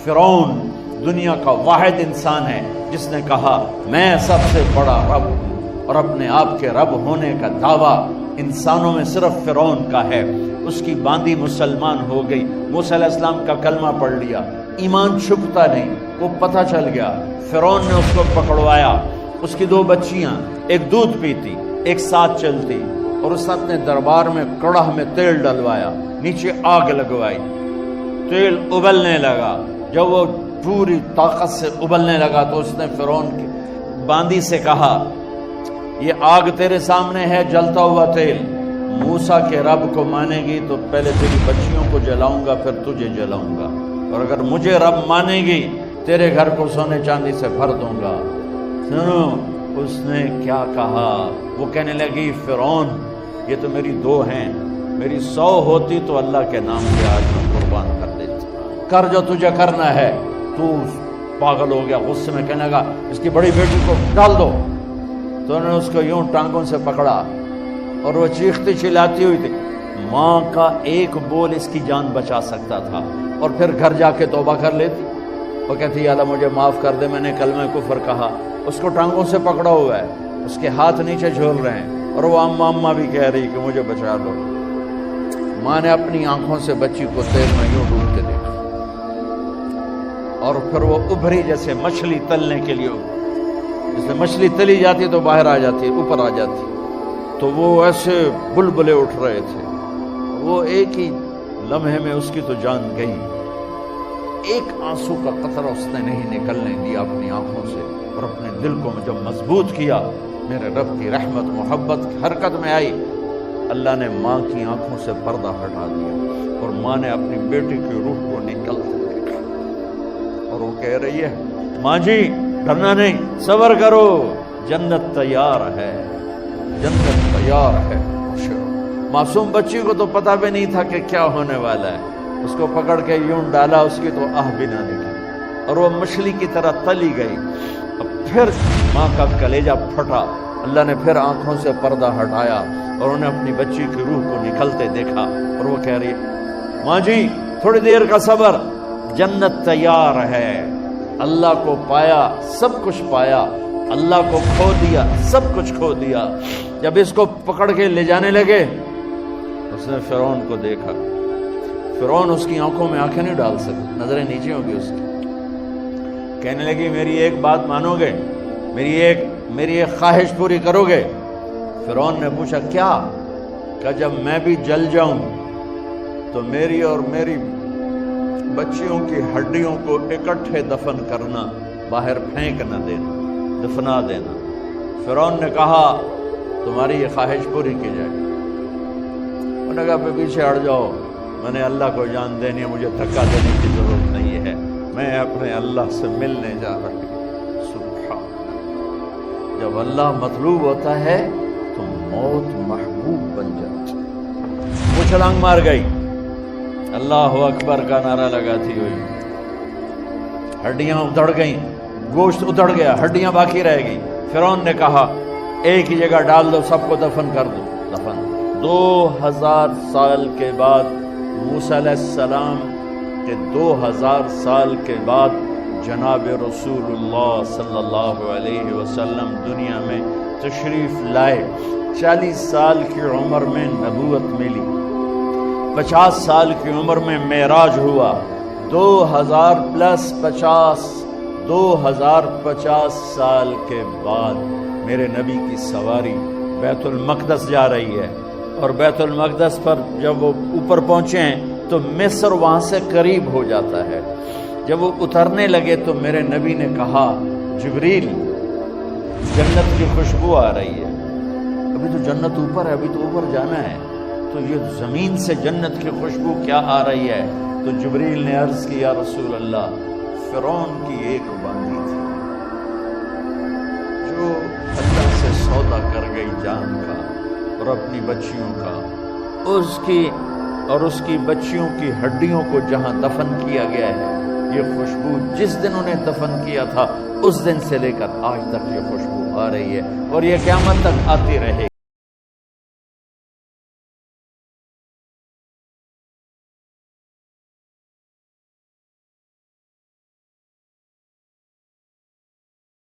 فرعون دنیا کا واحد انسان ہے جس نے کہا میں سب سے بڑا رب ہوں، اور اپنے آپ کے رب ہونے کا دعویٰ انسانوں میں صرف فرعون کا ہے۔ اس کی باندی مسلمان ہو گئی، موسیٰ علیہ السلام کا کلمہ پڑھ لیا، ایمان چھپتا نہیں، وہ پتہ چل گیا۔ فرعون نے اس کو پکڑوایا، اس کی 2 بچیاں، ایک دودھ پیتی ایک ساتھ چلتی، اور اس نے اپنے دربار میں کڑاہ میں تیل ڈلوایا، نیچے آگ لگوائی، تیل ابلنے لگا۔ جب وہ پوری طاقت سے ابلنے لگا تو اس نے فرعون کی باندی سے کہا یہ آگ تیرے سامنے ہے، جلتا ہوا تیل، موسیٰ کے رب کو مانے گی تو پہلے تیری بچیوں کو جلاؤں گا پھر تجھے جلاؤں گا، اور اگر مجھے رب مانے گی تیرے گھر کو سونے چاندی سے بھر دوں گا۔ سنو اس نے کیا کہا، وہ کہنے لگی فرعون یہ تو میری 2 ہیں، میری 100 ہوتی تو اللہ کے نام سے آج میں قربان کر دیتی، کر جو تجھے کرنا ہے۔ تو پاگل ہو گیا، غصے میں کہنے لگا اس کی بڑی بیٹی کو ڈال دو۔ تو انہوں نے اس کو یوں ٹانگوں سے پکڑا اور وہ چیختی چلاتی ہوئی تھی۔ ماں کا ایک بول اس کی جان بچا سکتا تھا، اور پھر گھر جا کے توبہ کر لیتی۔ وہ کہتی یا اللہ مجھے معاف کر دے، میں نے کلمہ کفر کہا۔ اس کو ٹانگوں سے پکڑا ہوا ہے، اس کے ہاتھ نیچے جھول رہے ہیں، اور وہ اماں اماں بھی کہہ رہی کہ مجھے بچا دو۔ ماں نے اپنی آنکھوں سے بچی کو تیل میں یوں ڈوب کے دیکھا، اور پھر وہ ابھری جیسے مچھلی تلنے کے لیے، جیسے مچھلی تلی جاتی تو باہر آ جاتی، اوپر آ جاتی، تو وہ ایسے بلبلے اٹھ رہے تھے۔ وہ ایک ہی لمحے میں اس کی تو جان گئی، ایک آنسو کا قطرہ اس نے نہیں نکلنے دیا اپنی آنکھوں سے، اور اپنے دل کو جب مضبوط کیا، میرے رب کی رحمت محبت حرکت میں آئی۔ اللہ نے ماں کی آنکھوں سے پردہ ہٹا دیا، اور ماں نے اپنی بیٹی کی روح کو نکلتے دیکھا، اور وہ کہہ رہی ہے ماں جی ڈرنا نہیں، صبر کرو، جنت تیار ہے، جنت تیار ہے۔ معصوم بچی کو تو پتہ بھی نہیں تھا کہ کیا ہونے والا ہے، اس کو پکڑ کے یوں ڈالا، اس کی تو آہ بھی نہ نکلی، اور وہ مچھلی کی طرح تلی گئی۔ اب پھر ماں کا کلیجہ پھٹا، اللہ نے پھر آنکھوں سے پردہ ہٹایا، اور انہیں اپنی بچی کی روح کو نکلتے دیکھا، اور وہ کہہ رہی ہے ماں جی تھوڑی دیر کا صبر، جنت تیار ہے۔ اللہ کو پایا سب کچھ پایا، اللہ کو کھو دیا سب کچھ کھو دیا۔ جب اس کو پکڑ کے لے جانے لگے، اس نے فرعون کو دیکھا۔ فرعون اس کی آنکھوں میں آنکھیں نہیں ڈال سکتا، نظریں نیچے ہوں گی اس کی۔ کہنے لگی میری ایک بات مانو گے، میری ایک خواہش پوری کرو گے؟ فرعون نے پوچھا کیا؟ کہ جب میں بھی جل جاؤں تو میری اور میری بچیوں کی ہڈیوں کو اکٹھے دفن کرنا، باہر پھینک نہ دینا، دفنا دینا۔ فرعون نے کہا تمہاری یہ خواہش پوری کی جائے۔ انہوں نے کہا پہ پیچھے ہٹ جاؤ، میں نے اللہ کو جان دینی ہے، مجھے دھکا دینے کی ضرورت نہیں ہے، میں اپنے اللہ سے ملنے جا رہی ہوں۔ سبحان اللہ، جب اللہ مطلوب ہوتا ہے تو موت محبوب بن جاتی۔ وہ چھلانگ مار گئی، اللہ اکبر کا نعرہ لگاتی ہوئی، ہڈیاں ادھڑ گئیں، گوشت ادھڑ گیا، ہڈیاں باقی رہ گئی۔ فرعون نے کہا ایک ہی جگہ ڈال دو، سب کو دفن کر دو۔ دفن 2000 سال کے بعد، موسیٰ علیہ السلام کے 2000 سال کے بعد جناب رسول اللہ صلی اللہ علیہ وسلم دنیا میں تشریف لائے۔ 40 سال کی عمر میں نبوت ملی، 50 سال کی عمر میں معراج ہوا، 2050 سال کے بعد میرے نبی کی سواری بیت المقدس جا رہی ہے، اور بیت المقدس پر جب وہ اوپر پہنچے ہیں تو مصر وہاں سے قریب ہو جاتا ہے۔ جب وہ اترنے لگے تو میرے نبی نے کہا جبریل جنت کی خوشبو آ رہی ہے، ابھی تو جنت اوپر ہے، ابھی تو اوپر جانا ہے، تو یہ زمین سے جنت کی خوشبو کیا آ رہی ہے؟ تو جبریل نے عرض کی یا رسول اللہ فرعون کی ایک باندی تھی جو اللہ سے سودا کر گئی جان کا اور اپنی بچیوں کا، اس کی بچیوں کی ہڈیوں کو جہاں دفن کیا گیا ہے، یہ خوشبو جس دن انہیں دفن کیا تھا اس دن سے لے کر آج تک یہ خوشبو آ رہی ہے، اور یہ قیامت تک آتی رہے گی۔